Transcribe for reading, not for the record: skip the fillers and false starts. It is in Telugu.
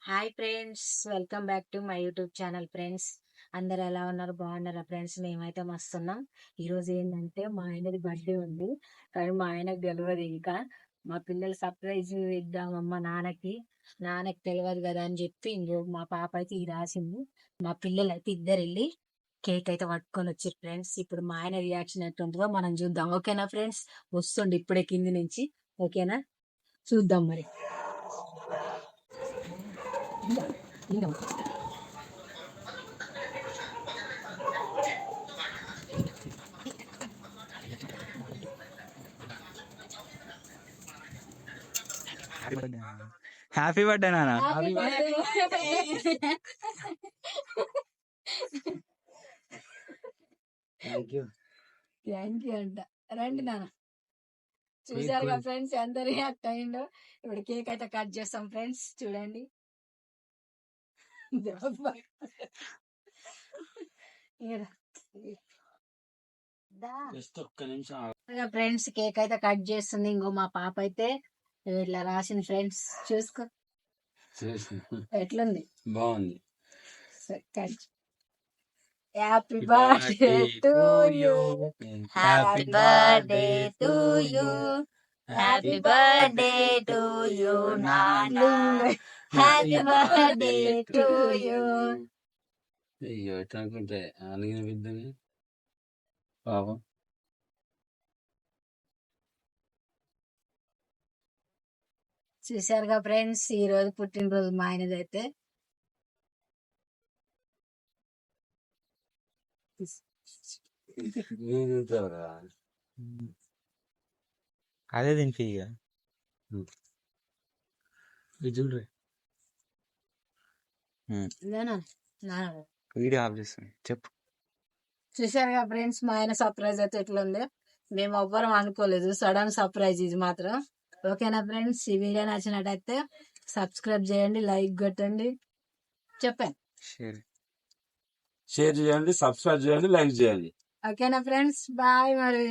Hi friends, welcome back to my YouTube channel. Friends అందరు ఎలా ఉన్నారు? బాగున్నారా ఫ్రెండ్స్? మేమైతే మస్తున్నాం. ఈరోజు ఏంటంటే మా ఆయనది బర్త్డే ఉంది, కానీ మా ఆయనకు తెలియదు ఇంకా. మా పిల్లలు సర్ప్రైజ్ ఇద్దామమ్మ నాన్నకి తెలియదు కదా అని చెప్పి ఇంకో మా పాప అయితే ఇది రాసింది. మా పిల్లలు అయితే ఇద్దరు వెళ్ళి కేక్ అయితే పట్టుకొని వచ్చారు ఫ్రెండ్స్. ఇప్పుడు మా ఆయన రియాక్షన్ ఎట్లుంటుందో మనం చూద్దాం. ఓకేనా ఫ్రెండ్స్? వస్తుండే ఇప్పుడే కింది నుంచి. ఓకేనా, చూద్దాం మరి. ఇంకా హ్యాపీ బర్త్డే నాన్న. థ్యాంక్ యూ అంట. రండి నాన్న. చూసారుగా ఫ్రెండ్స్ ఎంత రియాక్ట్ అయిందో. ఇప్పుడు కేక్ అయితే కట్ చేస్తాం ఫ్రెండ్స్, చూడండి. ఫ్రెండ్స్ కేక్ అయితే కట్ చేస్తుంది. ఇంకో మా పాప అయితే ఇట్లా రాసింది ఫ్రెండ్స్, చూసుకో ఎట్లుంది. బాగుంది. Happy birthday to you, happy birthday to you, happy birthday to you నాన్న, హ్యాపీ బర్త్డే టు యూ. అయ్యో ఎట్లా అనుకుంటే అలిగిన బిడ్డని పాపం. చూసారుగా ఫ్రెండ్స్, ఈ రోజు పుట్టినరోజు మా ఆయనదైతే. అదే తినిపి ఇక. చూడ్రి వీడియో ఆఫ్ చేస్తాను చెప్పు. చూసారుగా ఫ్రెండ్స్, మా ఆయన సర్ప్రైజ్ అయితే ఎట్లుంది. మేము ఎవ్వరం అనుకోలేదు, సడన్ సర్ప్రైజ్ ఇది మాత్రం. ఓకేనా ఫ్రెండ్స్, ఈ వీడియో నచ్చినట్టయితే సబ్స్క్రైబ్ చేయండి, లైక్ కొట్టండి. చెప్పండి. షేర్ చేయండి, సబ్స్క్రైబ్ చేయండి, లైక్ చేయండి. ఓకేనా ఫ్రెండ్స్, బాయ్ మరి.